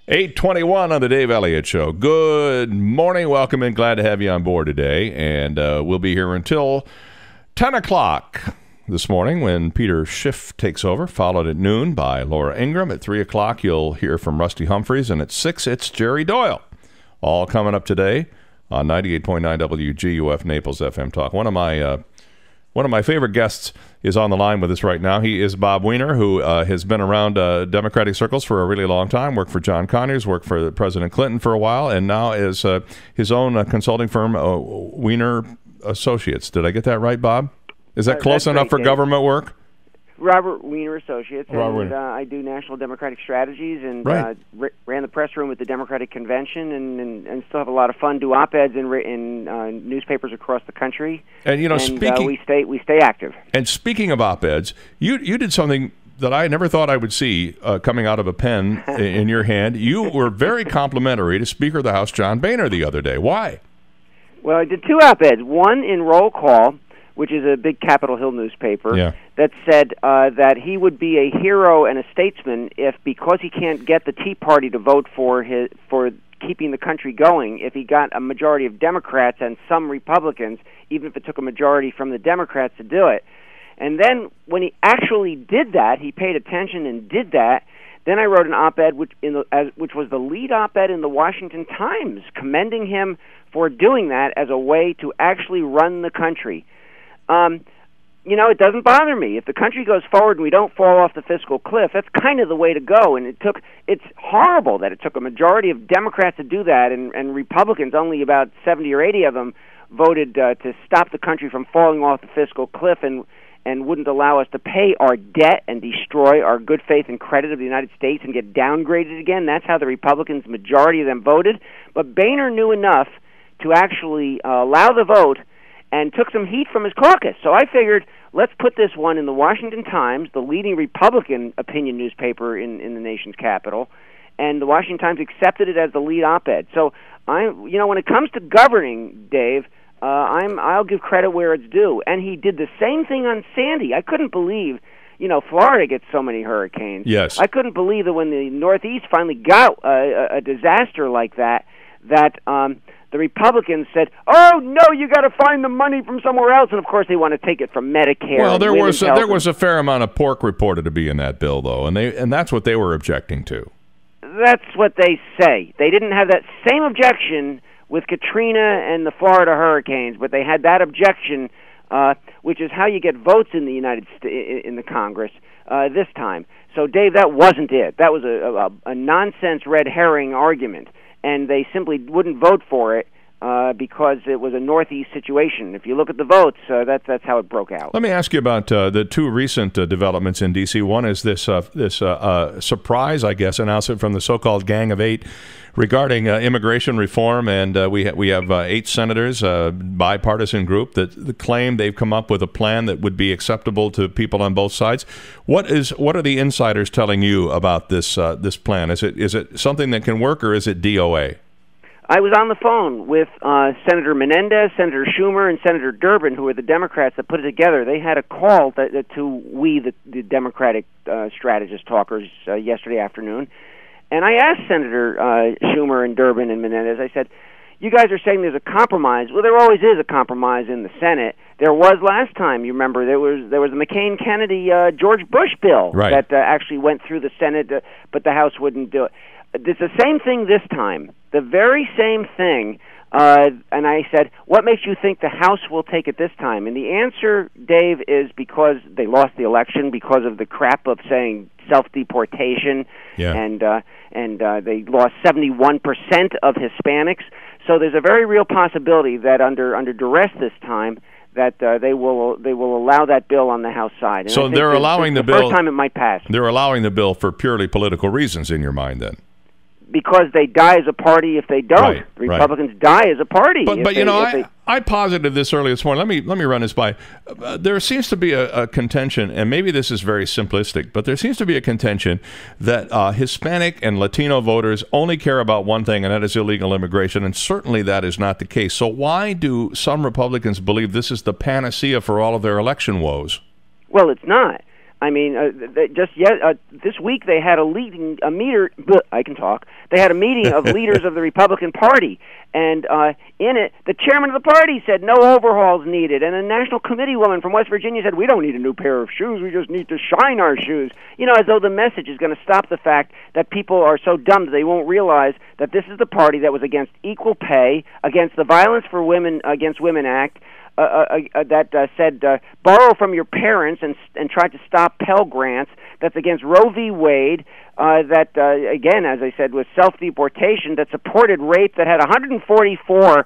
8:21 on the Dave Elliott Show. Good morning. Welcome and glad to have you on board today. And we'll be here until 10 o'clock this morning when Peter Schiff takes over, followed at noon by Laura Ingram. At 3 o'clock, you'll hear from Rusty Humphreys. And at 6, it's Jerry Doyle. All coming up today on 98.9 WGUF Naples FM Talk. One of my favorite guests is on the line with us right now. He is Bob Weiner, who has been around Democratic circles for a really long time, worked for John Conyers, worked for President Clinton for a while, and now is his own consulting firm, Weiner Associates. Did I get that right, Bob? Is that close enough for government work? Robert Weiner Associates, and I do national democratic strategies, and ran the press room at the Democratic Convention, and still have a lot of fun. Do op-eds in newspapers across the country, and we stay active. And speaking of op-eds, you did something that I never thought I would see coming out of a pen in your hand. You were very complimentary to Speaker of the House John Boehner the other day. Why? Well, I did 2 op-eds. One in Roll Call, which is a big Capitol Hill newspaper, that said that he would be a hero and a statesman if, because he can't get the Tea Party to vote for keeping the country going, if he got a majority of Democrats and some Republicans, even if it took a majority from the Democrats to do it. And then when he actually did that, he paid attention and did that. Then I wrote an op-ed which was the lead op-ed in the Washington Times, commending him for doing that as a way to actually run the country. It doesn't bother me. If the country goes forward and we don't fall off the fiscal cliff, that's kind of the way to go. And it's horrible that it took a majority of Democrats to do that, and Republicans, only about 70 or 80 of them, voted to stop the country from falling off the fiscal cliff and wouldn't allow us to pay our debt and destroy our good faith and credit of the United States and get downgraded again. That's how the Republicans, majority of them, voted. But Boehner knew enough to actually allow the vote and took some heat from his caucus. So I figured, let's put this one in the Washington Times, the leading Republican opinion newspaper in the nation's capital, and the Washington Times accepted it as the lead op-ed. So when it comes to governing, Dave, I'll give credit where it's due. And he did the same thing on Sandy. I couldn't believe, Florida gets so many hurricanes. Yes. I couldn't believe that when the Northeast finally got a disaster like that, the Republicans said, "Oh no, you got to find the money from somewhere else," and of course they want to take it from Medicare. Well, there was a fair amount of pork reported to be in that bill, though, and that's what they were objecting to. That's what they say. They didn't have that same objection with Katrina and the Florida hurricanes, but they had that objection, which is how you get votes in the in the Congress this time. So, Dave, that wasn't it. That was a nonsense red herring argument. And they simply wouldn't vote for it because it was a Northeast situation. If you look at the votes, that's how it broke out. Let me ask you about the 2 recent developments in D.C. One is this surprise, I guess, announcement from the so-called Gang of 8 regarding immigration reform, and we have 8 senators, bipartisan group, that claim they've come up with a plan that would be acceptable to people on both sides. What are the insiders telling you about this plan? Is it something that can work, or is it DOA? I was on the phone with Senator Menendez, Senator Schumer, and Senator Durbin, who are the Democrats that put it together. They had a call to the Democratic strategist talkers yesterday afternoon. And I asked Senator Schumer and Durbin and Menendez, I said, you guys are saying there's a compromise. Well, there always is a compromise in the Senate. There was last time, you remember, there was a McCain-Kennedy George Bush bill that actually went through the Senate, but the House wouldn't do it. It's the same thing this time, the very same thing. And I said, what makes you think the House will take it this time? And the answer, Dave, is because they lost the election because of the crap of saying self-deportation, and they lost 71% of Hispanics. So there's a very real possibility that under duress this time, that they will allow that bill on the House side. And so they're allowing the bill. First time it might pass. They're allowing the bill for purely political reasons in your mind, then. Because they die as a party if they don't. Republicans die as a party. But I posited this earlier this morning. Let me run this by. There seems to be a contention, and maybe this is very simplistic, but there seems to be a contention that Hispanic and Latino voters only care about one thing, and that is illegal immigration, and certainly that is not the case. So why do some Republicans believe this is the panacea for all of their election woes? Well, it's not. I mean, this week they had They had a meeting of leaders of the Republican Party, and in it, the chairman of the party said no overhauls needed, and a national committee woman from West Virginia said we don't need a new pair of shoes, we just need to shine our shoes. You know, as though the message is going to stop the fact that people are so dumb that they won't realize that this is the party that was against equal pay, against the Violence for Women Against Women Act, that said borrow from your parents and tried to stop Pell Grants, that's against Roe v. Wade, that, again, as I said, was self-deportation, that supported rape, that had 144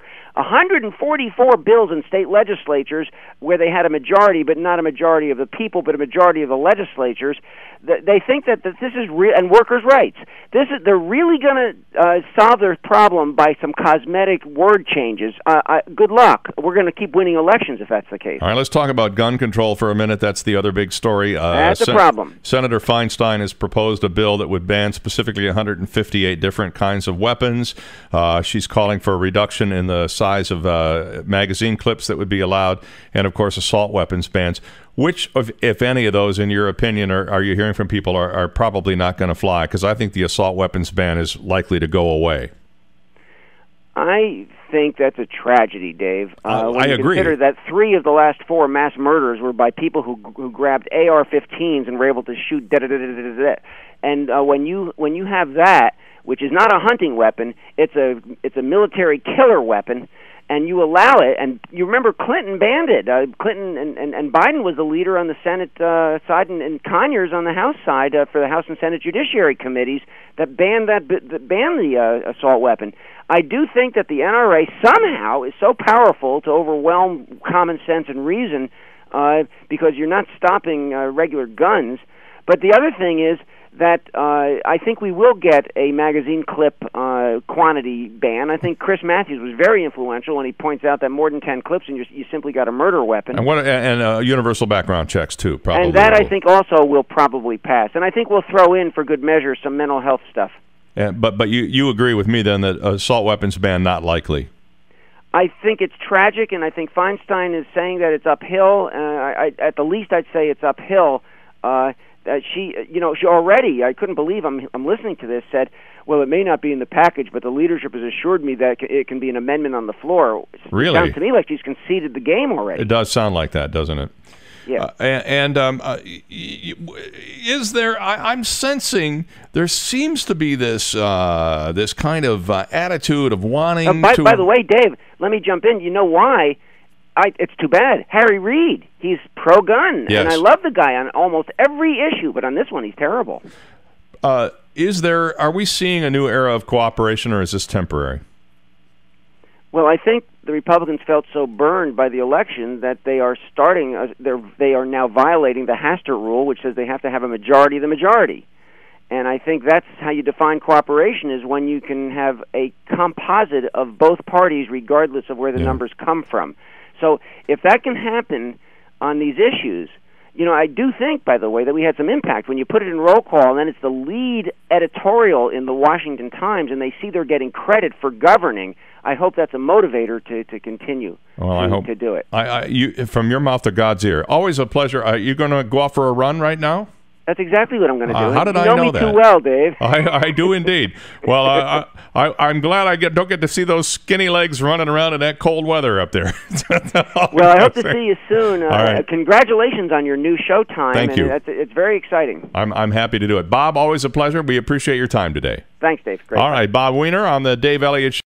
bills in state legislatures where they had a majority, but not a majority of the people, but a majority of the legislatures. They think that this is real, and workers' rights. They're really going to solve their problem by some cosmetic word changes. Good luck. We're going to keep winning elections if that's the case. All right, let's talk about gun control for a minute. That's the other big story. That's the problem. Senator Feinstein has proposed a bill that would ban specifically 158 different kinds of weapons. She's calling for a reduction in the size of magazine clips that would be allowed, and, of course, assault weapons bans. Which, if any of those, in your opinion, are you hearing from people are probably not going to fly? Because I think the assault weapons ban is likely to go away. I think that's a tragedy, Dave. I agree. Consider that 3 of the last 4 mass murders were by people who grabbed AR-15s and were able to shoot da-da-da-da-da-da. And when you have that, which is not a hunting weapon, it's a military killer weapon, and you allow it, and you remember Clinton banned it. Clinton and Biden was the leader on the Senate side, and Conyers on the House side for the House and Senate Judiciary Committees that banned the assault weapon. I do think that the NRA somehow is so powerful to overwhelm common sense and reason because you're not stopping regular guns. But the other thing is that I think we will get a magazine clip quantity ban. I think Chris Matthews was very influential when he points out that more than 10 clips and you simply got a murder weapon. And universal background checks, too, probably. And that, I think, also will probably pass. And I think we'll throw in, for good measure, some mental health stuff. But you agree with me, then, that assault weapons ban not likely? I think it's tragic, and I think Feinstein is saying that it's uphill. At the least, I'd say it's uphill. She already, I couldn't believe I'm listening to this, said, well, it may not be in the package, but the leadership has assured me that it can be an amendment on the floor. Really? It sounds to me like she's conceded the game already. It does sound like that, doesn't it? Yeah. Is there? I'm sensing there seems to be this this kind of attitude of wanting to. By the way, Dave, let me jump in. You know why? It's too bad. Harry Reid, he's pro-gun, yes. And I love the guy on almost every issue, but on this one, he's terrible. Are we seeing a new era of cooperation, or is this temporary? Well, I think the Republicans felt so burned by the election that they are they are now violating the Hastert rule, which says they have to have a majority of the majority. And I think that's how you define cooperation, is when you can have a composite of both parties regardless of where the numbers come from. So if that can happen on these issues, you know, I do think, by the way, that we had some impact. When you put it in roll call, and then it's the lead editorial in the Washington Times, and they see they're getting credit for governing, I hope that's a motivator to continue to do it. You, from your mouth to God's ear. Always a pleasure. Are you going to go off for a run right now? That's exactly what I'm going to do. How did I know that? You know me too well, Dave. I do indeed. Well, I'm glad I don't get to see those skinny legs running around in that cold weather up there. Well, I hope to see you soon. Right. Congratulations on your new Showtime. Thank you. It's very exciting. I'm happy to do it. Bob, always a pleasure. We appreciate your time today. Thanks, Dave. Great. All right, Bob Weiner on the Dave Elliott Show.